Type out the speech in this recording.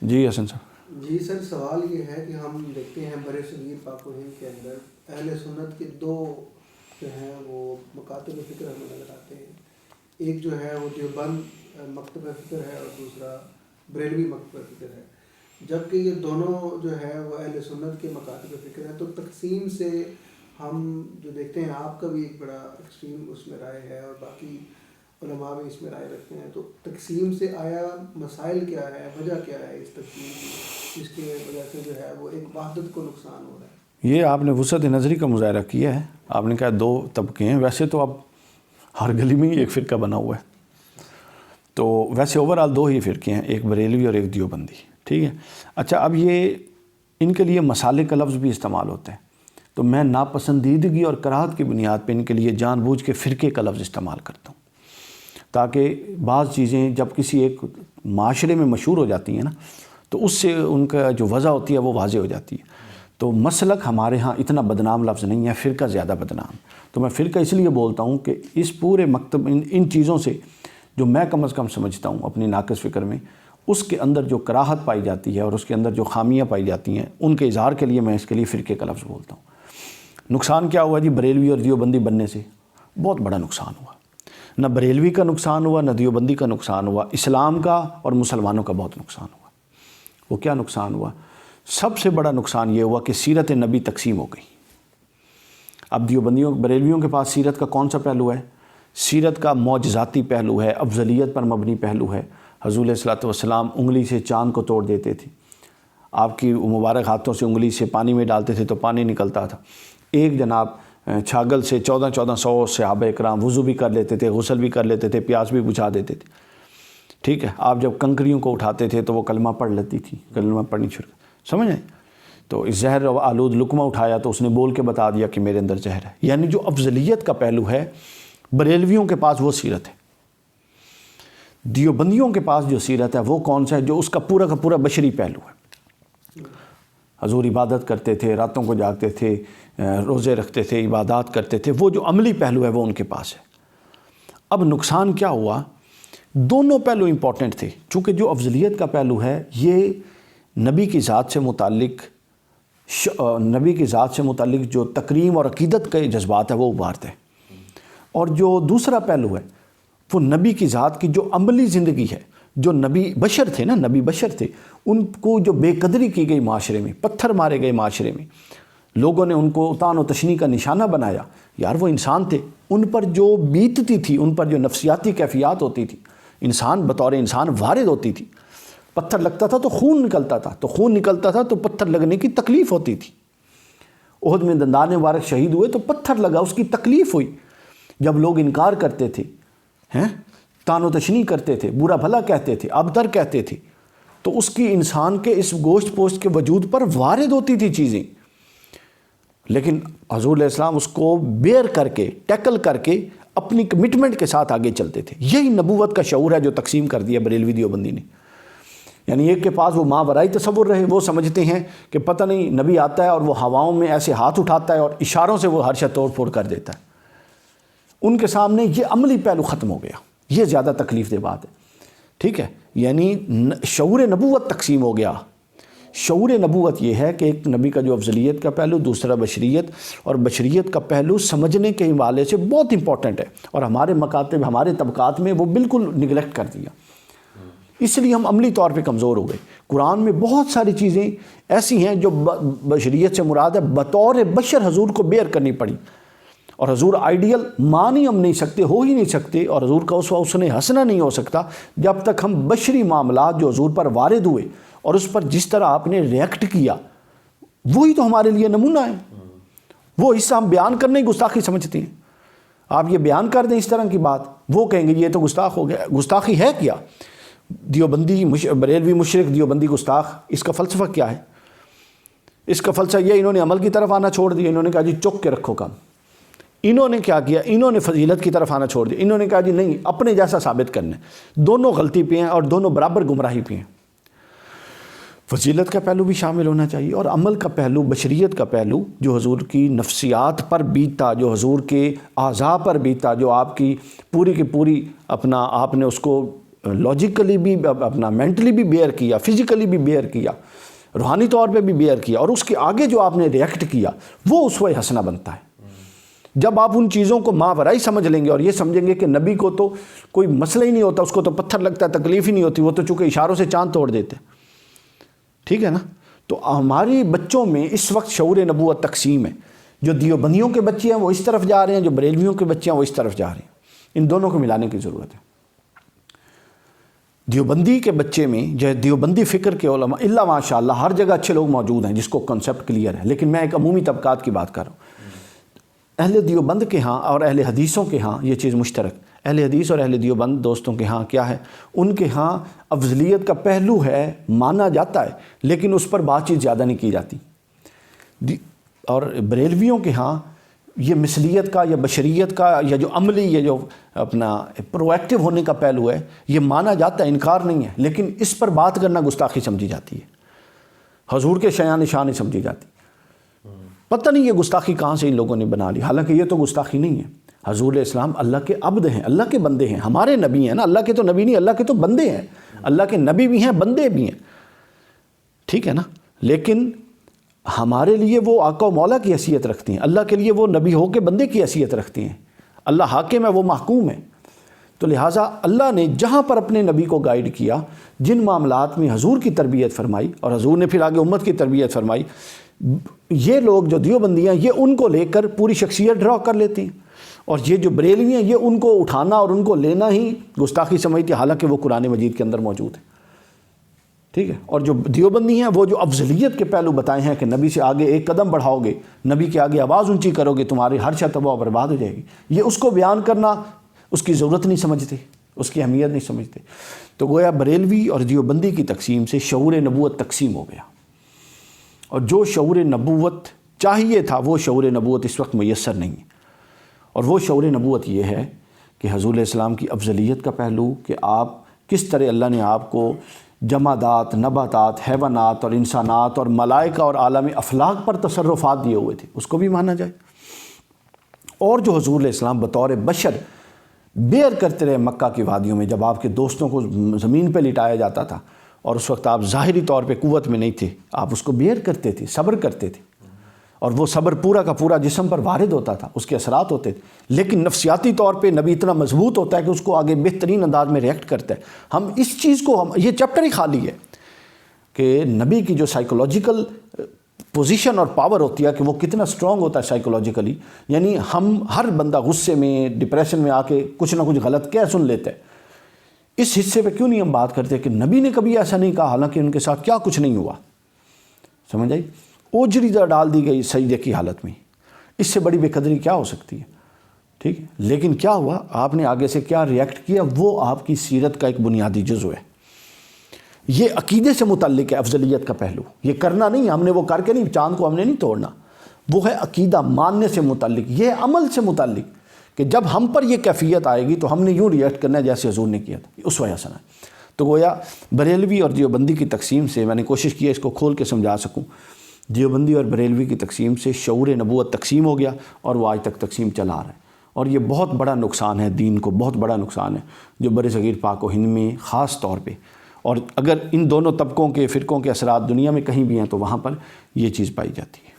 جی حسن صاحب. جی سر، سوال یہ ہے کہ ہم دیکھتے ہیں برِ صغیر پاک و ہند کے اندر اہل سنت کے دو جو ہیں وہ مکاتب فکر ہمیں نظر آتے ہیں. ایک جو ہے وہ دیوبند مکتب فکر ہے اور دوسرا بریلوی مکتب فکر ہے. جبکہ یہ دونوں جو ہے وہ اہل سنت کے مکاتب فکر ہیں، تو تقسیم سے ہم جو دیکھتے ہیں آپ کا بھی ایک بڑا ایکسٹریم اس میں رائے ہے اور باقی علماء بھی اس میں رائے رکھتے ہیں، تو تقسیم سے آیا مسائل کیا ہے، وجہ کیا ہے اس تقسیم کی جس کی وجہ سے جو ہے وہ ایک وحدت کو نقصان ہو رہا ہے؟ یہ آپ نے وسعت نظری کا مظاہرہ کیا ہے. آپ نے کہا دو طبقے ہیں، ویسے تو اب ہر گلی میں ہی ایک فرقہ بنا ہوا ہے. تو ویسے اوورآل دو ہی فرقے ہیں، ایک بریلوی اور ایک دیوبندی. ٹھیک ہے. اچھا، اب یہ ان کے لیے مسالے کا لفظ بھی استعمال ہوتا ہے، تو میں ناپسندیدگی اور کراہت کی بنیاد پہ ان کے لیے جان بوجھ کے فرقے کا لفظ استعمال کرتا ہوں، تاکہ بعض چیزیں جب کسی ایک معاشرے میں مشہور ہو جاتی ہیں نا، تو اس سے ان کا جو وضع ہوتی ہے وہ واضح ہو جاتی ہے. تو مسلک ہمارے ہاں اتنا بدنام لفظ نہیں ہے، فرقہ زیادہ بدنام. تو میں فرقہ اس لیے بولتا ہوں کہ اس پورے مکتب ان چیزوں سے جو میں کم از کم سمجھتا ہوں اپنی ناقص فکر میں، اس کے اندر جو کراہت پائی جاتی ہے اور اس کے اندر جو خامیاں پائی جاتی ہیں، ان کے اظہار کے لیے میں اس کے لیے فرقے کا لفظ بولتا ہوں. نقصان کیا ہوا جی بریلوی اور دیوبندی بننے سے؟ بہت بڑا نقصان ہوا. نہ بریلوی کا نقصان ہوا، نہ دیوبندی کا نقصان ہوا، اسلام کا اور مسلمانوں کا بہت نقصان ہوا. وہ کیا نقصان ہوا؟ سب سے بڑا نقصان یہ ہوا کہ سیرت نبی تقسیم ہو گئی. اب بریلویوں کے پاس سیرت کا کون سا پہلو ہے؟ سیرت کا معجزاتی پہلو ہے، افضلیت پر مبنی پہلو ہے. حضور علیہ الصلوۃ والسلام انگلی سے چاند کو توڑ دیتے تھے، آپ کی مبارک ہاتھوں سے انگلی سے پانی میں ڈالتے تھے تو پانی نکلتا تھا. ایک جناب چھاگل سے 1400 صحابہ اکرام وضو بھی کر لیتے تھے، غسل بھی کر لیتے تھے، پیاس بھی بجھا دیتے تھے. ٹھیک ہے. آپ جب کنکریوں کو اٹھاتے تھے تو وہ کلمہ پڑھ لیتی تھی، کلمہ پڑھنی شروع. سمجھ آئے؟ تو زہر آلود لقمہ اٹھایا تو اس نے بول کے بتا دیا کہ میرے اندر زہر ہے. یعنی جو افضلیت کا پہلو ہے بریلویوں کے پاس وہ سیرت ہے. دیوبندیوں کے پاس جو سیرت ہے وہ کون سا ہے؟ جو اس کا پورا بشری پہلو ہے. حضور عبادت کرتے تھے، راتوں کو جاگتے تھے، روزے رکھتے تھے، عبادات کرتے تھے، وہ جو عملی پہلو ہے وہ ان کے پاس ہے. اب نقصان کیا ہوا؟ دونوں پہلو امپورٹنٹ تھے. چونکہ جو افضلیت کا پہلو ہے یہ نبی کی ذات سے متعلق جو تکریم اور عقیدت کے جذبات ہے وہ ابھارتا ہے. اور جو دوسرا پہلو ہے وہ نبی کی ذات کی جو عملی زندگی ہے، جو نبی بشر تھے ان کو جو بے قدری کی گئی معاشرے میں، پتھر مارے گئے معاشرے میں، لوگوں نے ان کو طعن و تشنیع کا نشانہ بنایا. یار وہ انسان تھے، ان پر جو بیتتی تھی، ان پر جو نفسیاتی کیفیات ہوتی تھی، انسان بطور انسان وارد ہوتی تھی. پتھر لگتا تھا تو خون نکلتا تھا تو پتھر لگنے کی تکلیف ہوتی تھی. احد میں دندان مبارک شہید ہوئے تو پتھر لگا، اس کی تکلیف ہوئی. جب لوگ انکار کرتے تھے، طعن و تشنیع کرتے تھے، برا بھلا کہتے تھے، ابتر کہتے تھے، تو اس کی انسان کے اس گوشت پوشت کے وجود پر وارد ہوتی تھی چیزیں. لیکن حضور علیہ السلام اس کو بیئر کر کے، ٹیکل کر کے اپنی کمٹمنٹ کے ساتھ آگے چلتے تھے. یہی نبوت کا شعور ہے جو تقسیم کر دیا بریلوی دیوبندی نے. یعنی ایک کے پاس وہ ماورائی تصور رہے، وہ سمجھتے ہیں کہ پتہ نہیں نبی آتا ہے اور وہ ہواؤں میں ایسے ہاتھ اٹھاتا ہے اور اشاروں سے وہ ہر شے توڑ پھوڑ کر دیتا ہے. ان کے سامنے یہ عملی پہلو ختم ہو گیا. یہ زیادہ تکلیف دہ بات ہے. ٹھیک ہے. یعنی شعور نبوت تقسیم ہو گیا. شعور نبوت یہ ہے کہ ایک نبی کا جو افضلیت کا پہلو، دوسرا بشریت، اور بشریت کا پہلو سمجھنے کے حوالے سے بہت امپورٹنٹ ہے، اور ہمارے مکاتب، ہمارے طبقات میں وہ بالکل نگلیکٹ کر دیا. اس لیے ہم عملی طور پہ کمزور ہو گئے. قرآن میں بہت ساری چیزیں ایسی ہیں جو بشریت سے مراد ہے، بطور بشر حضور کو بیئر کرنی پڑی. اور حضور آئیڈیل مان ہی ہم نہیں سکتے، ہو ہی نہیں سکتے، اور حضور کا اسوہ حسنہ حسنہ نہیں ہو سکتا جب تک ہم بشری معاملات جو حضور پر وارد ہوئے اور اس پر جس طرح آپ نے ریئیکٹ کیا وہی تو ہمارے لیے نمونہ ہے. وہ حصہ ہم بیان کرنے کی گستاخی سمجھتے ہیں. آپ یہ بیان کر دیں اس طرح کی بات، وہ کہیں گے یہ تو گستاخ ہو گیا. گستاخی ہے کیا؟ دیوبندی بریلوی مشرک، دیوبندی گستاخ. اس کا فلسفہ کیا ہے؟ اس کا فلسفہ یہ، انہوں نے عمل کی طرف آنا چھوڑ دیا. انہوں نے کہا جی چک کے رکھو کام. انہوں نے کیا کیا؟ انہوں نے فضیلت کی طرف آنا چھوڑ دیا. انہوں نے کہا جی نہیں، اپنے جیسا ثابت کرنا ہے. دونوں غلطی پہ ہیں اور دونوں برابر گمراہی پہ ہیں. فضیلت کا پہلو بھی شامل ہونا چاہیے، اور عمل کا پہلو، بشریت کا پہلو جو حضور کی نفسیات پر بیتا، جو حضور کے اعضاء پر بیتا، جو آپ کی پوری کی پوری اپنا آپ نے اس کو لاجیکلی بھی اپنا مینٹلی بھی بیئر کیا، فزیکلی بھی بیئر کیا، روحانی طور پہ بھی بیئر کیا، اور اس کے آگے جو آپ نے ریئیکٹ کیا وہ اسوہ حسنہ بنتا ہے۔ جب آپ ان چیزوں کو ماورائی سمجھ لیں گے اور یہ سمجھیں گے کہ نبی کو تو کوئی مسئلہ ہی نہیں ہوتا، اس کو تو پتھر لگتا ہے، تکلیف ہی نہیں ہوتی، وہ تو چونکہ اشاروں سے چاند توڑ دیتے، ٹھیک ہے نا۔ تو ہماری بچوں میں اس وقت شعور نبوت تقسیم ہے، جو دیوبندیوں کے بچے ہیں وہ اس طرف جا رہے ہیں، جو بریلویوں کے بچے ہیں وہ اس طرف جا رہے ہیں، ان دونوں کو ملانے کی ضرورت ہے۔ دیوبندی کے بچے میں جو ہے دیوبندی فکر کے علماء اللہ ماشاء اللہ ہر جگہ اچھے لوگ موجود ہیں جس کو کنسیپٹ کلیئر ہے، لیکن میں ایک عمومی طبقات کی بات کر رہا ہوں۔ اہل دیوبند کے ہاں اور اہل حدیثوں کے ہاں یہ چیز مشترک، اہل حدیث اور اہل دیوبند دوستوں کے ہاں کیا ہے، ان کے ہاں افضلیت کا پہلو ہے، مانا جاتا ہے، لیکن اس پر بات چیت زیادہ نہیں کی جاتی۔ اور بریلویوں کے ہاں یہ مثلیت کا یا بشریت کا یا جو عملی یہ جو اپنا پرو ایکٹیو ہونے کا پہلو ہے یہ مانا جاتا ہے، انکار نہیں ہے، لیکن اس پر بات کرنا گستاخی سمجھی جاتی ہے، حضور کے شایان نشان نہیں سمجھی جاتی۔ پتہ نہیں یہ گستاخی کہاں سے ان لوگوں نے بنا لی، حالانکہ یہ تو گستاخی نہیں ہے۔ حضور اسلام اللہ کے عبد ہیں، اللہ کے بندے ہیں، ہمارے نبی ہیں نا، اللہ کے تو نبی نہیں، اللہ کے تو بندے ہیں، اللہ کے نبی بھی ہیں، بندے بھی ہیں، ٹھیک ہے نا۔ لیکن ہمارے لیے وہ آقا و مولا کی حیثیت رکھتی ہیں، اللہ کے لیے وہ نبی ہو کے بندے کی حیثیت رکھتی ہیں، اللہ حاکم ہے، وہ محکوم ہے۔ تو لہٰذا اللہ نے جہاں پر اپنے نبی کو گائیڈ کیا، جن معاملات میں حضور کی تربیت فرمائی اور حضور نے پھر آگے امت کی تربیت فرمائی، یہ لوگ جو دیوبندیاں یہ ان کو لے کر پوری شخصیت ڈرا کر لیتے ہیں، اور یہ جو بریلوی ہیں یہ ان کو اٹھانا اور ان کو لینا ہی گستاخی سمجھتی، حالانکہ وہ قرآن مجید کے اندر موجود ہے، ٹھیک ہے۔ اور جو دیوبندی ہیں وہ جو افضلیت کے پہلو بتائے ہیں کہ نبی سے آگے ایک قدم بڑھاؤ گے، نبی کے آگے آواز اونچی کرو گے، تمہاری ہر شے تباہ و برباد ہو جائے گی، یہ اس کو بیان کرنا اس کی ضرورت نہیں سمجھتے، اس کی اہمیت نہیں سمجھتے۔ تو گویا بریلوی اور دیوبندی کی تقسیم سے شعور نبوت تقسیم ہو گیا، اور جو شعور نبوت چاہیے تھا وہ شعور نبوت اس وقت میسر نہیں ہے، اور وہ شعور نبوت یہ ہے کہ حضور السلام کی افضلیت کا پہلو، کہ آپ کس طرح اللہ نے آپ کو جمادات، نباتات، حیوانات اور انسانات اور ملائکہ اور عالم افلاک پر تصرفات دیے ہوئے تھے، اس کو بھی مانا جائے۔ اور جو حضور علیہ السلام بطور بشر بیئر کرتے رہے مکہ کی وادیوں میں، جب آپ کے دوستوں کو زمین پہ لٹایا جاتا تھا اور اس وقت آپ ظاہری طور پہ قوت میں نہیں تھے، آپ اس کو بیئر کرتے تھے، صبر کرتے تھے، اور وہ صبر پورا کا پورا جسم پر وارد ہوتا تھا، اس کے اثرات ہوتے تھے، لیکن نفسیاتی طور پہ نبی اتنا مضبوط ہوتا ہے کہ اس کو آگے بہترین انداز میں ریئیکٹ کرتا ہے۔ ہم اس چیز کو یہ چیپٹر ہی خالی ہے کہ نبی کی جو سائیکولوجیکل پوزیشن اور پاور ہوتی ہے کہ وہ کتنا سٹرونگ ہوتا ہے سائیکولوجیکلی، یعنی ہم ہر بندہ غصے میں، ڈپریشن میں آ کے کچھ نہ کچھ غلط کہہ سن لیتے ہیں، اس حصے پہ کیوں نہیں ہم بات کرتے کہ نبی نے کبھی ایسا نہیں کہا، حالانکہ ان کے ساتھ کیا کچھ نہیں ہوا، سمجھ آئی؟ اوجری ڈال دی گئی سجدے کی حالت میں، اس سے بڑی بے قدری کیا ہو سکتی ہے، ٹھیک ہے۔ لیکن کیا ہوا، آپ نے آگے سے کیا ریئیکٹ کیا، وہ آپ کی سیرت کا ایک بنیادی جزو ہے۔ یہ عقیدے سے متعلق ہے افضلیت کا پہلو، یہ کرنا نہیں، ہم نے وہ کر کے نہیں، چاند کو ہم نے نہیں توڑنا، وہ ہے عقیدہ ماننے سے متعلق، یہ عمل سے متعلق کہ جب ہم پر یہ کیفیت آئے گی تو ہم نے یوں ریئیکٹ کرنا ہے جیسے حضور نے کیا تھا، اسوہ حسنہ۔ تو گویا بریلوی اور دیوبندی کی تقسیم سے میں نے کوشش کی ہے اس کو کھول کے سمجھا سکوں، دیوبندی اور بریلوی کی تقسیم سے شعور نبوت تقسیم ہو گیا، اور وہ آج تک تقسیم چلا رہا ہے، اور یہ بہت بڑا نقصان ہے، دین کو بہت بڑا نقصان ہے جو بر صغیر پاک و ہند میں خاص طور پہ، اور اگر ان دونوں طبقوں کے فرقوں کے اثرات دنیا میں کہیں بھی ہیں تو وہاں پر یہ چیز پائی جاتی ہے۔